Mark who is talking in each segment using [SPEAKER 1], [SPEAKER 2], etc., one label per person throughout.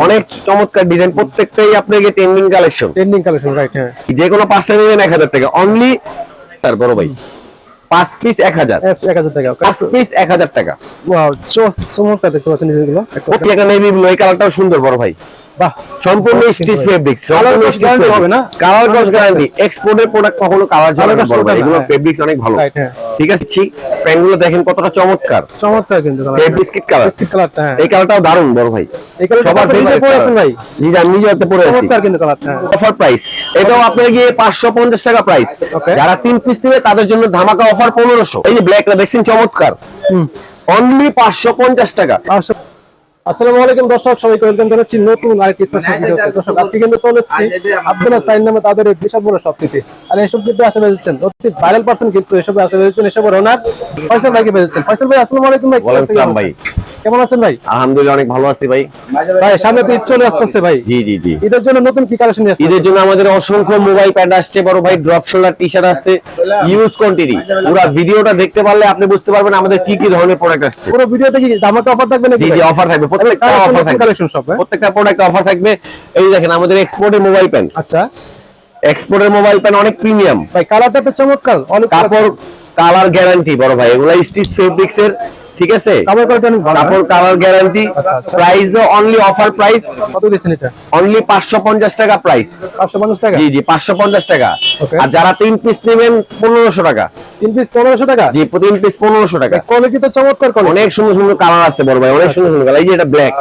[SPEAKER 1] অনেক চমৎকার ডিজাইন, প্রত্যেকটাই আপনাকে ট্রেন্ডিং কালেকশন রাইট। হ্যাঁ, যে কোনো 5টা নেবেন 1000 টাকা অনলি। তার বড় ভাই 5 পিস 1000
[SPEAKER 2] টাকা,
[SPEAKER 1] 5 পিস 1000 টাকা।
[SPEAKER 2] ওয়াও, চমৎকার দেখতে পাচ্ছেন ডিজাইনগুলো।
[SPEAKER 1] প্রত্যেকটা নেভি ব্লু, এই কালারটাও সুন্দর বড় ভাই।
[SPEAKER 2] বাহ,
[SPEAKER 1] সম্পূর্ণ স্টিচ ফেব্রিক্স, সম্পূর্ণ স্টিচ হবে না, কালার কস গ্যারান্টি। এক্সপোর্টের প্রোডাক্ট কখনো কালার যাবে না বড় ভাই, এগুলো ফেব্রিক্স অনেক ভালো। ঠিক আছে, ঠিক প্যান্টগুলো দেখেন কতটা চমৎকার,
[SPEAKER 2] কিন্তু
[SPEAKER 1] বিস্কিট কালারটা। এই কালারটাও দারুণ বড় ভাই,
[SPEAKER 2] এই কালারটা
[SPEAKER 1] সবার ফেভারিট
[SPEAKER 2] পড়েছেন ভাই।
[SPEAKER 1] জি, আমি নিজে হাতে পরে আছি।
[SPEAKER 2] চমৎকার কিন্তু কালারটা।
[SPEAKER 1] অফার প্রাইস, এটাও আপনার গিয়ে 550 টাকা প্রাইস। যারা 3 পিস নেবে তাদের জন্য ধামাকা অফার 1500। এই যে ব্ল্যাকটা দেখছেন চমৎকার, অনলি 550 টাকা।
[SPEAKER 2] আসসালামু আলাইকুম দর্শক, সবাইকে ওয়েলকাম জানাচ্ছি নতুন আরেকটি স্পেশাল ভিডিওতে। দর্শক, আজকে কিন্তু চলে এসেছি আব্দুল্লাহ সাইন নামে তাদের এই বিশাল বড় শপটিতে। আর এই শপটিতে আসলে এসেছেন অতি ভাইরাল পারসন, কিন্তু এসবে আসলে এসেছেন এসবের ওনার ফয়সাল ভাইকে পেয়েছেন। ফয়সাল ভাই, আসসালামু আলাইকুম ভাই।
[SPEAKER 1] ওয়ালাইকুম আসসালাম ভাই,
[SPEAKER 2] কেমন আছেন ভাই?
[SPEAKER 1] আলহামদুলিল্লাহ অনেক ভালো আছি ভাই।
[SPEAKER 2] ভাই, সামনে তো ঈদ চলে আসতেছে ভাই।
[SPEAKER 1] জি জি জি,
[SPEAKER 2] ঈদের জন্য নতুন কি কালেকশন নিয়ে আসছেন?
[SPEAKER 1] ঈদের জন্য আমাদের অসংখ্য মোবাইল প্যাড আসছে বড় ভাই, ড্রপ শোল্ডার টি-শার্ট আসছে, ইউজ কোয়ান্টিটি। পুরো ভিডিওটা দেখতে পারলে আপনি বুঝতে পারবেন আমাদের কি কি ধরনের প্রোডাক্ট আসছে।
[SPEAKER 2] পুরো ভিডিওতে কি ধামাকা অফার থাকবে নাকি?
[SPEAKER 1] জি জি, অফার থাকবে, প্রত্যেকটা অফার থাকবে,
[SPEAKER 2] কালেকশন সব
[SPEAKER 1] প্রত্যেকটা প্রোডাক্টে অফার থাকবে। এই দেখেন আমাদের এক্সপোর্টের মোবাইল প্যান।
[SPEAKER 2] আচ্ছা,
[SPEAKER 1] এক্সপোর্টের মোবাইল প্যান অনেক প্রিমিয়াম
[SPEAKER 2] ভাই কালারটা তো চমৎকার, অনেক
[SPEAKER 1] কাপড় কালার গ্যারান্টি বড় ভাই, এগুলা স্টিচ ফেব্রিক্স এর। ঠিক আছে, কাপড় colour guarantee. Price only offer price
[SPEAKER 2] কত দিচ্ছেন এটা?
[SPEAKER 1] অনলি 550 টাকা প্রাইস।
[SPEAKER 2] 550 টাকা?
[SPEAKER 1] জি জি, 550 টাকা। আর যারা 3 পিস নেবেন 1500 টাকা।
[SPEAKER 2] 3 পিস 1500 টাকা?
[SPEAKER 1] জি, 3 পিস 1500 টাকা।
[SPEAKER 2] কোয়ালিটি তো চমৎকার,
[SPEAKER 1] অনেক সুন্দর সুন্দর কালার আছে বড় ভাই, অনেক সুন্দর সুন্দর কালার। এই যে এটা ব্ল্যাক,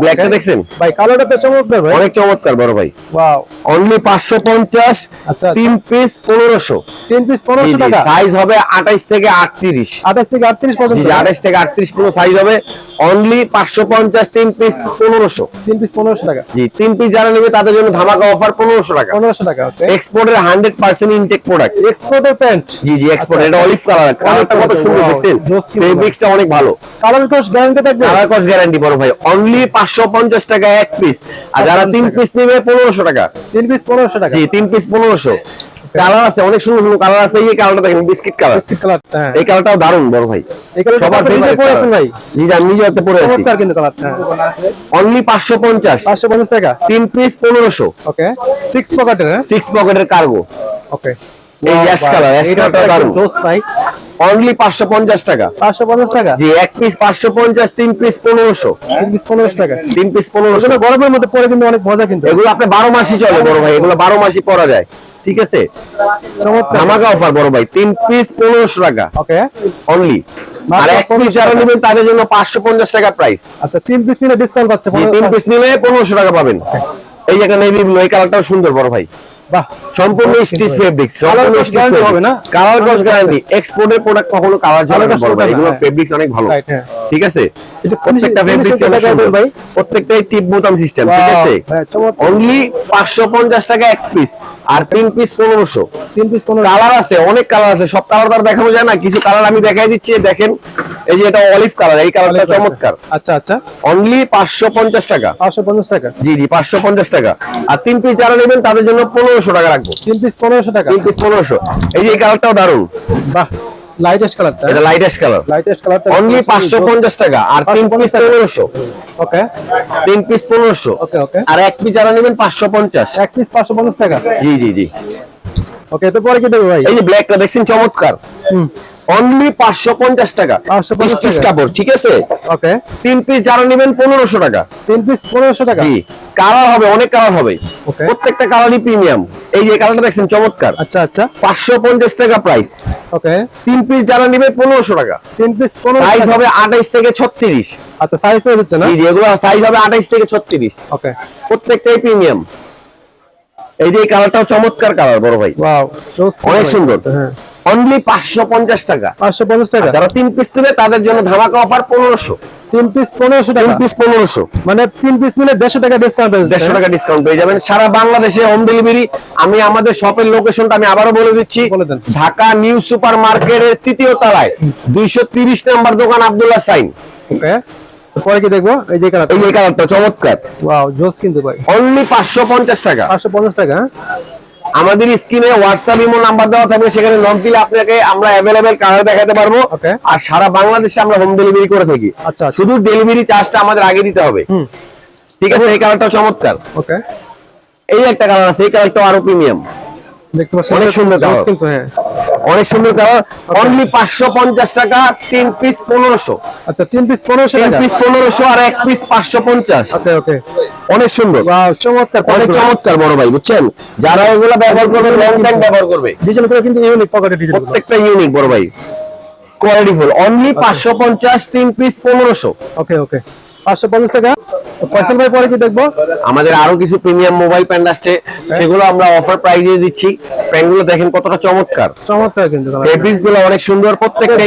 [SPEAKER 1] ব্ল্যাকটা দেখছেন
[SPEAKER 2] ভাই? কালারটা তো চমৎকার ভাই,
[SPEAKER 1] অনেক চমৎকার বড় ভাই।
[SPEAKER 2] Wow,
[SPEAKER 1] only 550।
[SPEAKER 2] আচ্ছা,
[SPEAKER 1] 3 পিস 1500।
[SPEAKER 2] 3 পিস 1500 টাকা।
[SPEAKER 1] সাইজ হবে 28 থেকে 38।
[SPEAKER 2] 28 থেকে 38 পর্যন্ত?
[SPEAKER 1] জি, 28 থেকে 38 পুরো সাইজ হবে। Only 550, 3 piece 1500।
[SPEAKER 2] 3 পিস 1500 টাকা।
[SPEAKER 1] জি, 3 পিস যারা নেবে তাদের জন্য ধামাকা অফার 1500 টাকা।
[SPEAKER 2] 1500 টাকা। ওকে,
[SPEAKER 1] এক্সপোর্টের 100% ইনটেক প্রোডাক্ট।
[SPEAKER 2] এক্সপোর্টের প্যান্ট?
[SPEAKER 1] জি জি, এক্সপোর্ট। এটা অলিভ কালার, কালারটা কত সুন্দর দেখছেন, ফেব্রিক্সটা অনেক ভালো।
[SPEAKER 2] কালার কস গ্যারান্টি থাকবে?
[SPEAKER 1] কালার কস গ্যারান্টি বড় ভাই। অনলি 550 টাকা এক পিস। আর যারা 3 পিস নেবে 1500 টাকা।
[SPEAKER 2] 3 পিস 1500 টাকা?
[SPEAKER 1] জি, 3 পিস 1500। কালার আছে অনেক সুন্দর সুন্দর কালার আছে। এই কালারটা দেখেন, বিস্কিট কালার।
[SPEAKER 2] বিস্কিট কালারটা, হ্যাঁ,
[SPEAKER 1] এই কালারটাও দারুণ বড় ভাই,
[SPEAKER 2] এই কালারটা
[SPEAKER 1] সবার ফেভারিট
[SPEAKER 2] পড়েছেন ভাই।
[SPEAKER 1] জি, আমি নিজে হাতে পরে আছি।
[SPEAKER 2] চমৎকার কিন্তু কালারটা।
[SPEAKER 1] অনলি 550।
[SPEAKER 2] 550 টাকা?
[SPEAKER 1] 3 পিস 1500।
[SPEAKER 2] ওকে, 6 পকেটের? হ্যাঁ,
[SPEAKER 1] 6 পকেটের কার্গো।
[SPEAKER 2] ওকে,
[SPEAKER 1] এই অ্যাশ কালার, অ্যাশ কালারটা দারুণ।
[SPEAKER 2] জোস ভাই।
[SPEAKER 1] অনলি 550 টাকা।
[SPEAKER 2] 550 টাকা?
[SPEAKER 1] জি, এক পিস 550, 3 পিস 1500।
[SPEAKER 2] 3 পিস 1500 টাকা?
[SPEAKER 1] 3 পিস 1500।
[SPEAKER 2] এগুলো গরমের মধ্যে পরে কিন্তু অনেক মজা কিন্তু।
[SPEAKER 1] এগুলো আপনি 12 মাসই চলে বড় ভাই, এগুলো 12 মাসই পরা যায়। ঠিক আছে,
[SPEAKER 2] চমৎকার
[SPEAKER 1] ধামাকা অফার বড় ভাই। 3 পিস 1500 টাকা
[SPEAKER 2] ওকে,
[SPEAKER 1] অনলি। আর এক পিস যারা নেবেন তাদের জন্য 550 টাকা প্রাইস।
[SPEAKER 2] আচ্ছা, 3 পিস নিলে ডিসকাউন্ট পাচ্ছে?
[SPEAKER 1] 3 পিস নিলে 1500 টাকা পাবেন। এই যে একটা নেভি ব্লু, এই কালারটাও সুন্দর বড় ভাই।
[SPEAKER 2] বাহ,
[SPEAKER 1] সম্পূর্ণ স্টিচ ফেব্রিক্স, সম্পূর্ণ স্টিচ হবে না, কালার কস গ্যারান্টি। এক্সপোর্টের প্রোডাক্ট কখনো কালার যাবে না বড় ভাই, এগুলো ফেব্রিক্স অনেক ভালো। ঠিক আছে, প্রত্যেকটা ফেব্রিক্স ভাই, প্রত্যেকটাই টিপ বোতাম সিস্টেম। ঠিক আছে, অনলি 550 টাকা এক পিস। আর 3 পিস 1500।
[SPEAKER 2] 3 পিস 1500।
[SPEAKER 1] কালার আছে, অনেক কালার আছে, সব কালার তো দেখানো যায় না, কিছু কালার আমি দেখাই দিচ্ছি। দেখেন, এই যে এটা অলিভ কালার, এই কালারটা চমৎকার।
[SPEAKER 2] আচ্ছা আচ্ছা,
[SPEAKER 1] অনলি 550 টাকা।
[SPEAKER 2] 550 টাকা?
[SPEAKER 1] জি জি, 550 টাকা। আর 3 পিস যারা নেবেন তাদের জন্য 1500 টাকা রাখবো।
[SPEAKER 2] 3 পিস 1500 টাকা?
[SPEAKER 1] 3 পিস 1500। এই যে এই কালারটাও দারুণ।
[SPEAKER 2] বাহ, লাইট অ্যাশ কালারটা?
[SPEAKER 1] এটা light ash colour.
[SPEAKER 2] Light ash কালারটা
[SPEAKER 1] অনলি 550 টাকা। আর 3 পিস 1500।
[SPEAKER 2] ওকে,
[SPEAKER 1] 3 পিস 1500।
[SPEAKER 2] ওকে ওকে।
[SPEAKER 1] আর এক পিস যারা নেবেন 550।
[SPEAKER 2] এক পিস 550 টাকা?
[SPEAKER 1] জি জি জি।
[SPEAKER 2] ওকে, তো পরে কি দেবো ভাই?
[SPEAKER 1] এই যে ব্ল্যাকটা দেখছেন চমৎকার, অনলি 550 টাকা।
[SPEAKER 2] 550
[SPEAKER 1] স্টিচ
[SPEAKER 2] টাকা?
[SPEAKER 1] কাপড়। ঠিক আছে,
[SPEAKER 2] ওকে,
[SPEAKER 1] 3 পিস যারা নেবেন 1500 টাকা।
[SPEAKER 2] 3 পিস 1500 টাকা?
[SPEAKER 1] জি, কালার হবে, অনেক কালার হবে,
[SPEAKER 2] ওকে,
[SPEAKER 1] প্রত্যেকটা কালারই প্রিমিয়াম। এই যে কালারটা দেখছেন চমৎকার।
[SPEAKER 2] আচ্ছা আচ্ছা,
[SPEAKER 1] 550 টাকা প্রাইস।
[SPEAKER 2] ওকে,
[SPEAKER 1] 3 পিস যারা নেবে 1500 টাকা।
[SPEAKER 2] 3 পিস 1500
[SPEAKER 1] সাইজ
[SPEAKER 2] টাকা?
[SPEAKER 1] হবে 28 থেকে 36।
[SPEAKER 2] আচ্ছা, সাইজ পেয়ে যাচ্ছে না?
[SPEAKER 1] জি জি, এগুলো সাইজ হবে 28 থেকে 36।
[SPEAKER 2] ওকে,
[SPEAKER 1] প্রত্যেকটাই প্রিমিয়াম। এই যে এই কালারটাও চমৎকার কালার বড় ভাই,
[SPEAKER 2] ওয়াও,
[SPEAKER 1] অনেক সুন্দর।
[SPEAKER 2] হ্যাঁ,
[SPEAKER 1] অনলি 550 টাকা।
[SPEAKER 2] 550 টাকা?
[SPEAKER 1] যারা 3 পিস নেবে তাদের জন্য ধামাকা অফার 1500।
[SPEAKER 2] 3 পিস 1500 টাকা?
[SPEAKER 1] 3 পিস 1500,
[SPEAKER 2] মানে 3 পিস নিলে 150 টাকা ডিসকাউন্ট পেয়ে যাচ্ছে?
[SPEAKER 1] 150 টাকা ডিসকাউন্ট পেয়ে যাবেন সারা বাংলাদেশে হোম ডেলিভারি। আমি আমাদের শপের লোকেশনটা আমি আবারও বলে দিচ্ছি,
[SPEAKER 2] বলে দেন।
[SPEAKER 1] ঢাকা নিউ সুপার মার্কেটের 3য় তলায় 230 নম্বর দোকান, আব্দুল্লাহ সাইন।
[SPEAKER 2] ওকে, পরে কি দেখবো? এই যে কালারটা?
[SPEAKER 1] এই যে কালারটা চমৎকার,
[SPEAKER 2] ওয়াও, জোস কিন্তু ভাই।
[SPEAKER 1] অনলি 550 টাকা।
[SPEAKER 2] 550 টাকা?
[SPEAKER 1] আমাদের স্ক্রিনে হোয়াটসঅ্যাপ ইমো নাম্বার দেওয়া থাকবে, সেখানে নক দিলে আপনাকে আমরা अवेलेबल কালার দেখাতে পারবো। আর সারা বাংলাদেশে আমরা হোম ডেলিভারি করে থাকি।
[SPEAKER 2] আচ্ছা,
[SPEAKER 1] শুধু ডেলিভারি চার্জটা আমাদের আগে দিতে হবে। ঠিক আছে, এই কালারটা চমৎকার।
[SPEAKER 2] ওকে,
[SPEAKER 1] এই একটা কালার আছে, এই কালারটা আরো প্রিমিয়াম,
[SPEAKER 2] দেখতে পাচ্ছেন
[SPEAKER 1] অনেক সুন্দর কালার
[SPEAKER 2] কিন্তু। হ্যাঁ,
[SPEAKER 1] অনেক সুন্দর কালার। অনলি 550 টাকা, 3 পিস 1500।
[SPEAKER 2] আচ্ছা 3 পিস 1500
[SPEAKER 1] 3
[SPEAKER 2] টাকা।
[SPEAKER 1] পিস 1500 আর 1 পিস 550।
[SPEAKER 2] ওকে ওকে,
[SPEAKER 1] অনেক সুন্দর,
[SPEAKER 2] ওয়াও চমৎকার,
[SPEAKER 1] অনেক চমৎকার বড় ভাই, বুঝছেন? যারা এগুলো ব্যবহার করবে, লং টাইম ব্যবহার করবে।
[SPEAKER 2] ডিজাইন করে কিন্তু ইউনিক পকেটের ডিজাইন,
[SPEAKER 1] প্রত্যেকটা ইউনিক বড় ভাই, কোয়ালিটিফুল। Only 550, 3 piece 1500।
[SPEAKER 2] ওকে ওকে, 550 টাকা। ফয়সাল ভাই পরে কি দেখবো?
[SPEAKER 1] আমাদের আরো কিছু প্রিমিয়াম মোবাইল প্যান্ট আসছে, সেগুলো আমরা অফার প্রাইসে দিচ্ছি। প্যান্টগুলো দেখেন কতটা চমৎকার,
[SPEAKER 2] চমৎকার কিন্তু
[SPEAKER 1] ফেব্রিক্স গুলো অনেক সুন্দর, প্রত্যেকটা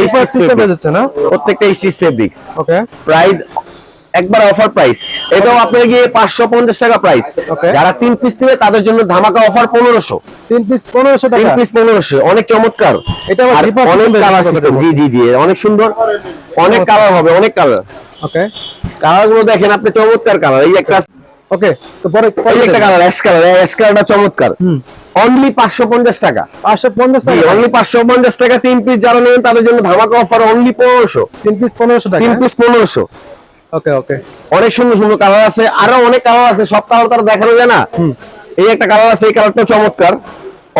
[SPEAKER 1] প্রত্যেকটা স্টিচ ফেব্রিক্স।
[SPEAKER 2] ওকে,
[SPEAKER 1] প্রাইস একবার অফার প্রাইস, এটাও আপনার গিয়ে 550 টাকা প্রাইস। যারা 3 পিস নেবে তাদের জন্য ধামাকা অফার 1500।
[SPEAKER 2] 3 পিস 1500 টাকা,
[SPEAKER 1] 3 পিস 1500, অনেক চমৎকার।
[SPEAKER 2] এটা
[SPEAKER 1] আর অনেক কালার সিস্টেম, জি জি জি, অনেক সুন্দর, অনেক কালার হবে, অনেক কালার।
[SPEAKER 2] ওকে,
[SPEAKER 1] কালার গুলো দেখেন আপনি, চমৎকার কালার। এই একটা,
[SPEAKER 2] ওকে, তো পরে
[SPEAKER 1] এই একটা কালার, অ্যাশ কালার, অ্যাশ কালারটা চমৎকার। অনলি 550 টাকা,
[SPEAKER 2] 550 টাকা,
[SPEAKER 1] অনলি 550 টাকা। 3 পিস যারা নেবেন তাদের জন্য ধামাকা অফার অনলি 1500।
[SPEAKER 2] 3 পিস 1500 টাকা,
[SPEAKER 1] 3 পিস 1500।
[SPEAKER 2] ওকে ওকে,
[SPEAKER 1] অনেক সুন্দর সুন্দর কালার আছে, আরো অনেক কালার আছে, সব কালার তার দেখানো যায় না। এই একটা কালার আছে, এই কালারটা চমৎকার।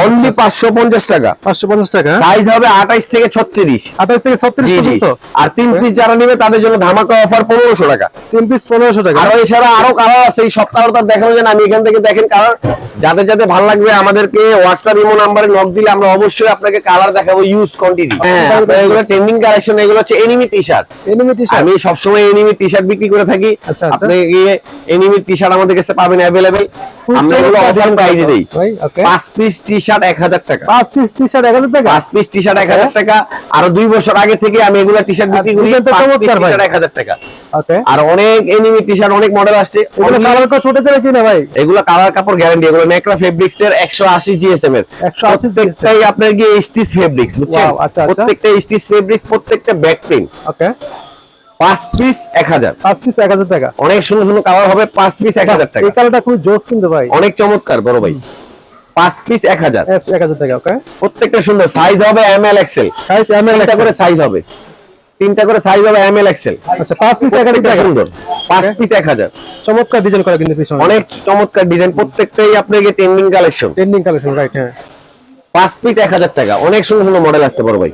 [SPEAKER 1] অনলি 550 টাকা,
[SPEAKER 2] 550 টাকা।
[SPEAKER 1] সাইজ হবে 28 থেকে 36।
[SPEAKER 2] 28 থেকে 36
[SPEAKER 1] জি জি।
[SPEAKER 2] পর্যন্ত।
[SPEAKER 1] আর 3 পিস যারা নেবে তাদের জন্য ধামাকা অফার 1500 টাকা।
[SPEAKER 2] 3 পিস 1500 টাকা।
[SPEAKER 1] আর এছাড়া আরো কালার আছে, এই সব কালার তার দেখানো যায় না। আমি এখান থেকে দেখেন কালার, যাদের যাদের ভালো লাগবে আমাদেরকে হোয়াটসঅ্যাপ ইমো নাম্বারে নক দিলে আমরা অবশ্যই আপনাকে কালার দেখাবো, ইউজ কোয়ান্টিটি। হ্যাঁ, এগুলো ট্রেন্ডিং কালেকশন, এগুলো হচ্ছে এনিমি টি-শার্ট।
[SPEAKER 2] এনিমি টি-শার্ট,
[SPEAKER 1] আমি সবসময় এনিমি টি-শার্ট বিক্রি করে থাকি।
[SPEAKER 2] আচ্ছা, আচ্ছা।
[SPEAKER 1] আপনি গিয়ে এনিমি টি-শার্ট আমাদের কাছে পাবেন अवेलेबल। আমরা এগুলো অফার প্রাইসে দেই।
[SPEAKER 2] ভাই ওকে,
[SPEAKER 1] 5 পিস টি-শার্ট 1000 টাকা,
[SPEAKER 2] 5 পিস টি-শার্ট 1000 টাকা,
[SPEAKER 1] 5 পিস টি-শার্ট 1000 টাকা। আর 2 বছর আগে থেকে আমি এগুলো টি-শার্ট বিক্রি করি,
[SPEAKER 2] ডিজাইনটা
[SPEAKER 1] 5 পিস
[SPEAKER 2] চমৎকার ভাই।
[SPEAKER 1] টি-শার্ট 1000 টাকা।
[SPEAKER 2] ওকে,
[SPEAKER 1] আর অনেক এনিমি টি-শার্ট, অনেক মডেল আসছে।
[SPEAKER 2] এগুলো কালার কো ছোট যাবে কিনা ভাই?
[SPEAKER 1] এগুলো কালার কাপড় গ্যারান্টি, এগুলো নেকড়া ফেব্রিক্স এর 180 জিএসএম এর।
[SPEAKER 2] 180
[SPEAKER 1] প্রত্যেকটাই আপনার গিয়ে স্টিচ ফেব্রিক্স, বুঝছেন?
[SPEAKER 2] Wow, আচ্ছা, আচ্ছা।
[SPEAKER 1] প্রত্যেকটা স্টিচ ফেব্রিক্স, প্রত্যেকটা ব্যাক প্রিন্ট।
[SPEAKER 2] ওকে,
[SPEAKER 1] 5 পিস 1000।
[SPEAKER 2] 5 পিস 1000 টাকা।
[SPEAKER 1] অনেক সুন্দর সুন্দর কালার হবে, 5 পিস 1000 টাকা।
[SPEAKER 2] এই কালারটা খুব জোস কিন্তু ভাই,
[SPEAKER 1] অনেক চমৎকার বড় ভাই, 5 পিস 1000।
[SPEAKER 2] 1000 টাকা। ওকে,
[SPEAKER 1] প্রত্যেকটা সুন্দর, সাইজ হবে এমএল এক্সেল।
[SPEAKER 2] সাইজ এমএল
[SPEAKER 1] তিনটা করে সাইজ হবে, তিনটা করে সাইজ হবে এমএল এক্সেল।
[SPEAKER 2] আচ্ছা, 5 পিস 1000
[SPEAKER 1] প্রত্যেকটা
[SPEAKER 2] টাকা।
[SPEAKER 1] সুন্দর, 5 পিস 1000।
[SPEAKER 2] চমৎকার ডিজাইন করা কিন্তু পিছনে,
[SPEAKER 1] অনেক চমৎকার ডিজাইন, প্রত্যেকটাই আপনাকে trending collection.
[SPEAKER 2] Trending collection, right? হ্যাঁ,
[SPEAKER 1] 5 পিস 1000 টাকা। অনেক সুন্দর সুন্দর মডেল আসছে বড় ভাই,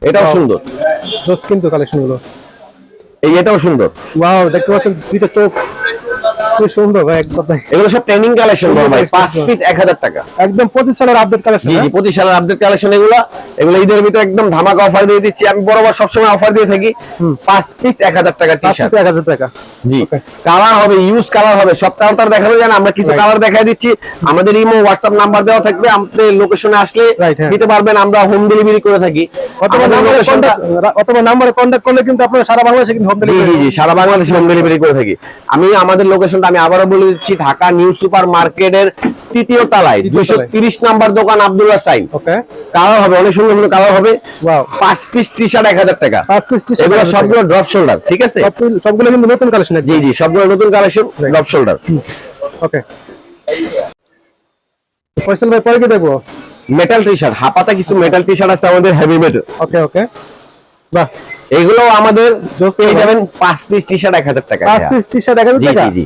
[SPEAKER 1] এটাও সুন্দর,
[SPEAKER 2] জোস কিন্তু কালেকশন গুলো।
[SPEAKER 1] এই এটাও সুন্দর।
[SPEAKER 2] ওয়াও, দেখতে পাচ্ছেন দুইটা চোখ, খুব সুন্দর ভাই, এক কথায়
[SPEAKER 1] এগুলো সব ট্রেন্ডিং কালেকশন বড় ভাই, 5 পিস 1000 টাকা।
[SPEAKER 2] একদম 25 সালের আপডেট কালেকশন।
[SPEAKER 1] জি জি, 25 সালের আপডেট কালেকশন। এগুলো ঈদের ভিতরে একদম ধামাকা অফার দিয়ে দিচ্ছি। আমি বরাবর সবসময় অফার দিয়ে থাকি। 5 পিস 1000 টাকা টি-শার্ট।
[SPEAKER 2] 1000 টাকা।
[SPEAKER 1] জি, কালার হবে, ইউজ কালার হবে, সব কালার তার দেখানো যায় না। আমরা কিছু কালার দেখাই দিচ্ছি। আমাদের ইমো হোয়াটসঅ্যাপ নাম্বার দেওয়া থাকবে, আপনি লোকেশনে আসলে নিতে পারবেন। আমরা হোম ডেলিভারি করে থাকি।
[SPEAKER 2] অথবা নাম্বারে কন্টাক্ট করলে কিন্তু আপনারা সারা বাংলাদেশে কিন্তু হোম
[SPEAKER 1] জি
[SPEAKER 2] ডেলিভারি।
[SPEAKER 1] জি জি, সারা বাংলাদেশে হোম ডেলিভারি করে থাকি। আমি আমাদের লোকেশনটা আমি আবারও বলে দিচ্ছি, ঢাকা নিউ সুপার মার্কেটের 3য় তলায় 230 নাম্বার দোকান, আব্দুল্লাহ সাইন।
[SPEAKER 2] ওকে,
[SPEAKER 1] কালার হবে, অনেক সুন্দর সুন্দর কালার হবে।
[SPEAKER 2] ওয়াও,
[SPEAKER 1] 5 পিস টি-শার্ট 1000 টাকা।
[SPEAKER 2] 5 পিস টি-শার্ট
[SPEAKER 1] এগুলো সবগুলো ড্রপ শোল্ডার, ঠিক আছে?
[SPEAKER 2] সবগুলো কিন্তু নতুন কালেকশন।
[SPEAKER 1] জি জি, সবগুলো নতুন কালেকশন, ড্রপ শোল্ডার।
[SPEAKER 2] ওকে, ফয়সাল ভাই পরে কি দেখবো?
[SPEAKER 1] মেটাল টি-শার্ট, হাপাতা কিছু মেটাল টি-শার্ট আছে আমাদের, হেভি মেটাল।
[SPEAKER 2] ওকে ওকে, বাহ,
[SPEAKER 1] এগুলো আমাদের
[SPEAKER 2] Just
[SPEAKER 1] পেয়ে যাবেন 5 পিস টি-শার্ট 1000 টাকা।
[SPEAKER 2] 5 পিস টি-শার্ট 1000
[SPEAKER 1] জি
[SPEAKER 2] টাকা।
[SPEAKER 1] জি জি,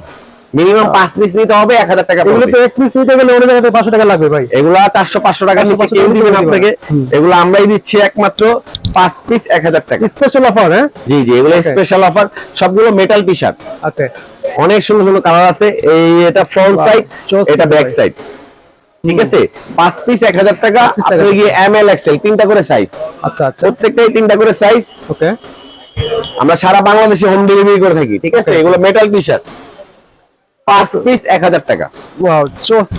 [SPEAKER 1] মিনিমাম 5 পিস নিতে হবে, 1000 টাকা
[SPEAKER 2] এগুলো
[SPEAKER 1] পড়বে।
[SPEAKER 2] তো এক পিস নিতে গেলে অন্য জায়গাতে 500 টাকা লাগবে ভাই।
[SPEAKER 1] এগুলা 400-500 টাকা নিচে
[SPEAKER 2] 500
[SPEAKER 1] কেউ দিবেন
[SPEAKER 2] টাকা
[SPEAKER 1] আপনাকে। এগুলো আমরাই দিচ্ছি একমাত্র 5 পিস 1000 টাকা।
[SPEAKER 2] Special offer. হ্যাঁ,
[SPEAKER 1] জি জি, এগুলো স্পেশাল অফার, সবগুলো মেটাল টি-শার্ট।
[SPEAKER 2] ওকে,
[SPEAKER 1] অনেক সুন্দর সুন্দর কালার আছে। এই এটা ফ্রন্ট সাইড, এটা ব্যাক সাইড, ঠিক আছে? 5 পিস 1000 টাকা। আপনি গিয়ে এমএল এক্সএল, তিনটা করে সাইজ।
[SPEAKER 2] আচ্ছা আচ্ছা,
[SPEAKER 1] প্রত্যেকটাই তিনটা করে সাইজ।
[SPEAKER 2] ওকে,
[SPEAKER 1] আমরা সারা বাংলাদেশে হোম ডেলিভারি করে থাকি, ঠিক আছে? এগুলো মেটাল টি-শার্ট, 5 পিস 1000 টাকা।
[SPEAKER 2] ওয়াও,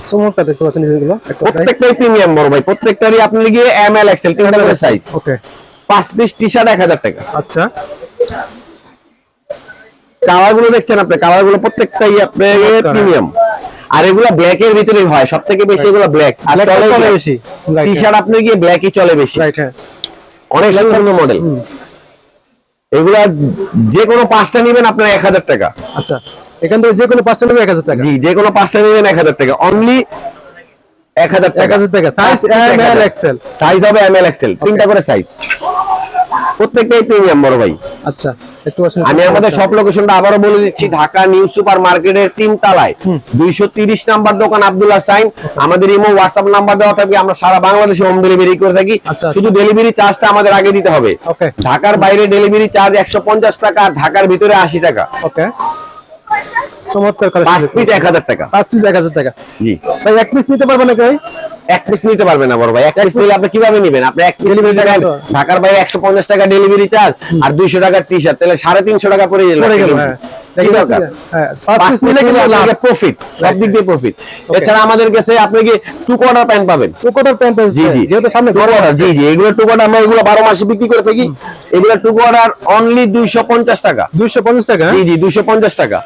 [SPEAKER 2] চমৎকার দেখতে পাচ্ছেন এগুলো।
[SPEAKER 1] প্রত্যেকটাই প্রিমিয়াম বড় ভাই, প্রত্যেকটারই আপনি গিয়ে এমএল এক্সএল তিনটা করে সাইজ।
[SPEAKER 2] ওকে,
[SPEAKER 1] 5 পিস টি-শার্ট 1000 টাকা।
[SPEAKER 2] আচ্ছা,
[SPEAKER 1] কালার গুলো দেখছেন আপনি, কালার গুলো প্রত্যেকটাই আপনার প্রিমিয়াম। আর এগুলো ব্ল্যাক এর ভিতরেই হয়, সবথেকে বেশি এগুলো ব্ল্যাক। আর চলে বেশি টি-শার্ট আপনি গিয়ে ব্ল্যাকই চলে বেশি।
[SPEAKER 2] রাইট, হ্যাঁ,
[SPEAKER 1] অনেক সুন্দর সুন্দর মডেল। এগুলা যে কোনো 5টা নেবেন আপনার 1000 টাকা।
[SPEAKER 2] আচ্ছা, এখান থেকে যে কোনো 5টা নেবে 1000 টাকা।
[SPEAKER 1] জি, যে কোনো 5টা নেবেন 1000 টাকা, অনলি 1000 টাকা।
[SPEAKER 2] 1000 টাকা। সাইজ এমএল এক্সেল,
[SPEAKER 1] সাইজ হবে এমএল এক্সেল, তিনটা করে সাইজ, প্রত্যেকটাই প্রিমিয়াম বড় ভাই।
[SPEAKER 2] আচ্ছা,
[SPEAKER 1] আমি আমাদের সব লোকেশনটা আবারও বলে দিচ্ছি, ঢাকা নিউ সুপার মার্কেটের 3 তলায় 230 নাম্বার দোকান আব্দুল্লাহ সাইন। আমাদের ইমো হোয়াটসঅ্যাপ নাম্বার দেওয়া থাকবে, আমরা সারা বাংলাদেশে হোম ডেলিভারি করে থাকি। শুধু ডেলিভারি চার্জটা আমাদের আগে দিতে হবে। ঢাকার বাইরে ডেলিভারি চার্জ 150 টাকা, ঢাকার ভিতরে 80 টাকা।
[SPEAKER 2] ওকে, চমৎকার কালেকশন।
[SPEAKER 1] 5 পিস 1000 টাকা।
[SPEAKER 2] 5 পিস 1000 টাকা।
[SPEAKER 1] জি
[SPEAKER 2] ভাই, এক পিস নিতে পারবেন নাকি ভাই?
[SPEAKER 1] এক পিস নিতে পারবে না বড় ভাই, এক পিস নিলে আপনি কিভাবে নেবেন? আপনি এক পিস ডেলিভারি টাকা, ঢাকার বাইরে 150 টাকা ডেলিভারি চার্জ আর 200 টাকা টি-শার্ট, তাহলে 350 টাকা পড়ে গেল।
[SPEAKER 2] হ্যাঁ, 5 পিস নিলে কিন্তু
[SPEAKER 1] প্রফিট, সব দিক দিয়ে প্রফিট। এছাড়া আমাদের কাছে আপনি কি 2 কোয়ার্টার প্যান্ট পাবেন।
[SPEAKER 2] 2 কোয়ার্টার প্যান্ট পাবেন।
[SPEAKER 1] জি জি,
[SPEAKER 2] যেহেতু সামনে
[SPEAKER 1] 2 কোয়ার্টার। জি জি, এগুলো 2 কোয়ার্টার আমরা এগুলো 12 মাসে বিক্রি করে থাকি। এগুলো 2 কোয়ার্টার অনলি 250 টাকা।
[SPEAKER 2] 250 টাকা?
[SPEAKER 1] জি জি, 250 টাকা।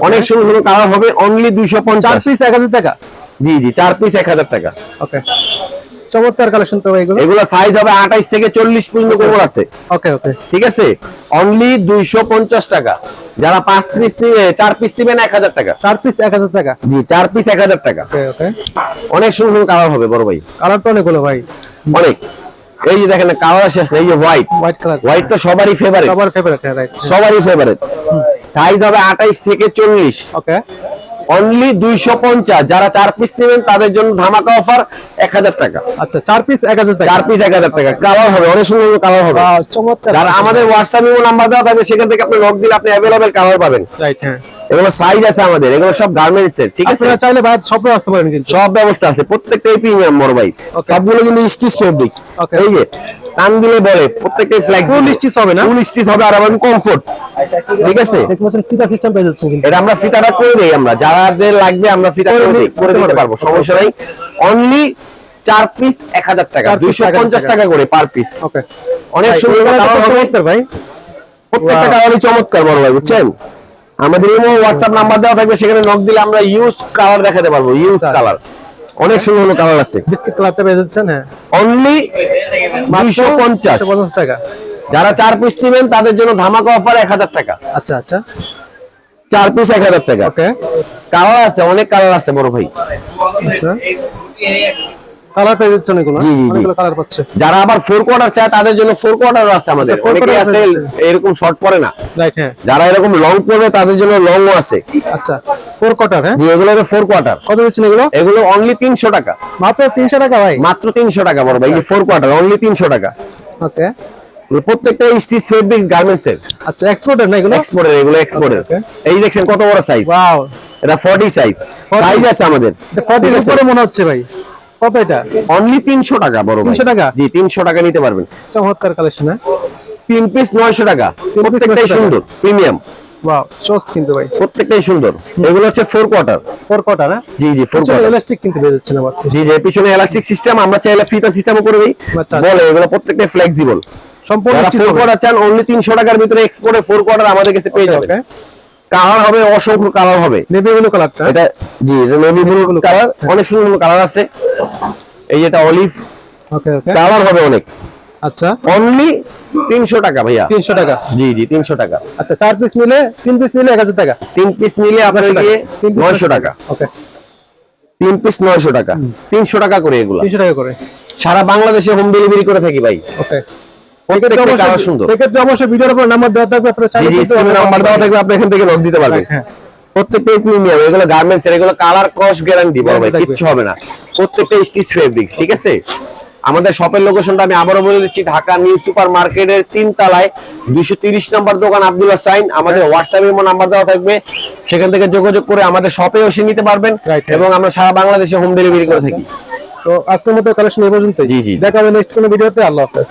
[SPEAKER 1] অনেক সুন্দর সুন্দর কালার হবে, অনলি 250।
[SPEAKER 2] 4 পিস 1000 টাকা।
[SPEAKER 1] জি জি, 4 পিস 1000 টাকা।
[SPEAKER 2] ওকে, চমৎকার কালেকশন তো এগুলো।
[SPEAKER 1] এগুলো সাইজ হবে 28 থেকে 40 পর্যন্ত কোমর আছে।
[SPEAKER 2] ওকে ওকে,
[SPEAKER 1] ঠিক আছে, অনলি 250 টাকা। যারা 5 পিস নিবে, 4 পিস নিবেন 1000 টাকা।
[SPEAKER 2] 4 পিস 1000 টাকা।
[SPEAKER 1] জি, 4 পিস 1000 টাকা।
[SPEAKER 2] ওকে ওকে,
[SPEAKER 1] অনেক সুন্দর সুন্দর কালার হবে বড় ভাই,
[SPEAKER 2] কালার তো অনেকগুলো ভাই,
[SPEAKER 1] অনেক। এই যে দেখেন কালার শেষ না, এই যে হোয়াইট।
[SPEAKER 2] হোয়াইট কালার,
[SPEAKER 1] হোয়াইট তো সবারই ফেভারিট,
[SPEAKER 2] সবার ফেভারিট। রাইট,
[SPEAKER 1] সবারই ফেভারিট। সাইজ হবে 28 থেকে 40।
[SPEAKER 2] ওকে,
[SPEAKER 1] অনলি 250। যারা 4 পিস নেবেন তাদের জন্য ধামাকা অফার 1000 টাকা।
[SPEAKER 2] আচ্ছা, 4 পিস 1000 টাকা।
[SPEAKER 1] 4 পিস 1000 টাকা। কালার হবে অনেক সুন্দর সুন্দর কালার হবে।
[SPEAKER 2] চমৎকার।
[SPEAKER 1] যারা আমাদের হোয়াটসঅ্যাপ নাম্বার দেওয়া থাকবে, সেখান থেকে আপনি লক দিলে আপনি अवेलेबल কালার পাবেন।
[SPEAKER 2] রাইট, হ্যাঁ।
[SPEAKER 1] এগুলো সাইজ আছে আমাদের, এগুলো সব গার্মেন্টস এর। ঠিক আছে,
[SPEAKER 2] আপনারা চাইলে ভাই সবও আসতে পারেন, কিন্তু
[SPEAKER 1] সব ব্যবস্থা আছে, প্রত্যেকটাই প্রিমিয়াম বড় ভাই। সবগুলো কিন্তু স্টিচ ফেব্রিক্স। এই যে টান দিলে বলে প্রত্যেকটাই ফ্লেক্সিবল।
[SPEAKER 2] ফুল স্টিচ হবে না?
[SPEAKER 1] ফুল স্টিচ হবে, আর আমাদের কমফোর্ট। ঠিক আছে,
[SPEAKER 2] দেখতে পাচ্ছেন ফিতা সিস্টেম পেয়ে যাচ্ছেন কিন্তু।
[SPEAKER 1] এটা আমরা ফিতাটা করে দেই, আমরা যাদের লাগবে আমরা ফিতা করে দিতে পারবো, সমস্যা নাই। অনলি 4 পিস 1000 টাকা, 250 টাকা করে পার পিস।
[SPEAKER 2] ওকে,
[SPEAKER 1] অনেক সুন্দর কালার হবে
[SPEAKER 2] ভাই,
[SPEAKER 1] প্রত্যেকটা কালারই চমৎকার বড় ভাই, বুঝছেন? আমাদের ইমো হোয়াটসঅ্যাপ নাম্বার দেওয়া থাকবে, সেখানে নক দিলে আমরা ইউজ কালার দেখাতে পারবো। ইউজ কালার অনেক সুন্দর সুন্দর কালার আছে।
[SPEAKER 2] বিস্কিট কালারটা পেয়ে যাচ্ছেন, হ্যাঁ,
[SPEAKER 1] অনলি 250
[SPEAKER 2] টাকা।
[SPEAKER 1] যারা 4 পিস নেবেন তাদের জন্য ধামাকা অফার 1000 টাকা।
[SPEAKER 2] আচ্ছা আচ্ছা,
[SPEAKER 1] 4 পিস 1000 টাকা।
[SPEAKER 2] ওকে,
[SPEAKER 1] কালার আছে, অনেক কালার আছে বড় ভাই।
[SPEAKER 2] আচ্ছা, কালার পেয়ে যাচ্ছেন এগুলো, অনেকগুলো কালার পাচ্ছে।
[SPEAKER 1] যারা আবার 4 কোয়ার্টার চায় তাদের জন্য 4 কোয়ার্টারও আছে আমাদের। অনেকে আছে এরকম শর্ট পরে না,
[SPEAKER 2] রাইট, হ্যাঁ।
[SPEAKER 1] যারা এরকম লং পরবে তাদের জন্য লংও আছে।
[SPEAKER 2] আচ্ছা, 4 কোয়ার্টার, হ্যাঁ।
[SPEAKER 1] জি, এগুলো 4 কোয়ার্টার।
[SPEAKER 2] কত দিচ্ছেন এগুলো?
[SPEAKER 1] এগুলো অনলি 300 টাকা।
[SPEAKER 2] মাত্র 300 টাকা ভাই? মাত্র
[SPEAKER 1] 300 টাকা বড় ভাই। এই 4 কোয়ার্টার অনলি 300 টাকা।
[SPEAKER 2] ওকে,
[SPEAKER 1] প্রত্যেকটা স্টিচ ফেব্রিক্স গার্মেন্টস এর।
[SPEAKER 2] আচ্ছা, এক্সপোর্টের না এগুলো?
[SPEAKER 1] এক্সপোর্টের, এগুলো এক্সপোর্টের। এই দেখছেন কত বড় সাইজ।
[SPEAKER 2] ওয়াও,
[SPEAKER 1] এটা 40 সাইজ। সাইজ আছে আমাদের।
[SPEAKER 2] এটা 40 এর উপরে মনে হচ্ছে ভাই। কত এটা?
[SPEAKER 1] অনলি 300 টাকা বড় ভাই।
[SPEAKER 2] 300 টাকা?
[SPEAKER 1] জি, 300 টাকা নিতে পারবেন।
[SPEAKER 2] চমৎকার কালেকশন, হ্যাঁ।
[SPEAKER 1] 3 পিস 900 টাকা। প্রত্যেকটাই সুন্দর, প্রিমিয়াম।
[SPEAKER 2] ওয়াও, চোস কিন্তু ভাই,
[SPEAKER 1] প্রত্যেকটাই সুন্দর। এগুলো হচ্ছে 4 কোয়ার্টার।
[SPEAKER 2] 4 কোয়ার্টার, হ্যাঁ।
[SPEAKER 1] জি জি, 4 কোয়ার্টার।
[SPEAKER 2] ইলাস্টিক কিন্তু পেয়ে যাচ্ছেন আবার।
[SPEAKER 1] জি জি, পিছনে ইলাস্টিক সিস্টেম, আমরা চাইলে ফিতা সিস্টেমও করে দেই। বলে এগুলো প্রত্যেকটাই ফ্লেক্সিবল।
[SPEAKER 2] সম্পূর্ণ
[SPEAKER 1] 4 কোয়ার্টার চান অনলি 300 টাকার ভিতরে এক্সপোর্টে 4 কোয়ার্টার আমাদের কাছে পেয়ে যাবেন। কালার হবে অসংখ্য কালার হবে।
[SPEAKER 2] নেভি ব্লু কালারটা,
[SPEAKER 1] এটা জি, এটা নেভি ব্লু কালার। অনেক সুন্দর সুন্দর কালার আছে। এই যেটা অলিভ।
[SPEAKER 2] ওকে ওকে,
[SPEAKER 1] কালার হবে অনেক।
[SPEAKER 2] আচ্ছা,
[SPEAKER 1] অনলি 300 টাকা ভাইয়া।
[SPEAKER 2] 300 টাকা?
[SPEAKER 1] জি জি, 300 টাকা।
[SPEAKER 2] আচ্ছা, 4 পিস নিলে, 3 পিস নিলে 1000 টাকা।
[SPEAKER 1] 3 পিস নিলে আপনার গিয়ে 900 টাকা।
[SPEAKER 2] ওকে,
[SPEAKER 1] 3 পিস 900 টাকা। 300 টাকা করে এগুলো।
[SPEAKER 2] 300 টাকা করে
[SPEAKER 1] সারা বাংলাদেশে হোম ডেলিভারি করে থাকি ভাই।
[SPEAKER 2] ওকে,
[SPEAKER 1] প্রত্যেকটা কালার সুন্দর।
[SPEAKER 2] সেক্ষেত্রে অবশ্যই ভিডিওর উপর নাম্বার দেওয়া থাকবে, আপনারা চাইলে
[SPEAKER 1] কিন্তু নাম্বার দেওয়া থাকবে, আপনি এখান থেকে নক দিতে পারবেন।
[SPEAKER 2] হ্যাঁ,
[SPEAKER 1] প্রত্যেকটাই প্রিমিয়াম। এগুলো গার্মেন্টস এর, এগুলো কালার ক্রস গ্যারান্টি বড় ভাই, কিচ্ছু হবে না। প্রত্যেকটা স্টিচ ফেব্রিক্স। ঠিক আছে, আমাদের শপের লোকেশনটা আমি আবারও বলে দিচ্ছি, ঢাকা নিউ সুপার মার্কেটের 3 তলায় 230 নম্বর দোকান আব্দুল্লাহ সাইন। আমাদের হোয়াটসঅ্যাপে নাম্বার দেওয়া থাকবে, সেখান থেকে যোগাযোগ করে আমাদের শপে এসে নিতে পারবেন। এবং আমরা সারা বাংলাদেশে হোম ডেলিভারি করে থাকি।
[SPEAKER 2] তো আজকের মতো কালেকশন এই পর্যন্তই।
[SPEAKER 1] জি জি,
[SPEAKER 2] দেখা হবে নেক্সট কোনো ভিডিওতে। আল্লাহ হাফেজ।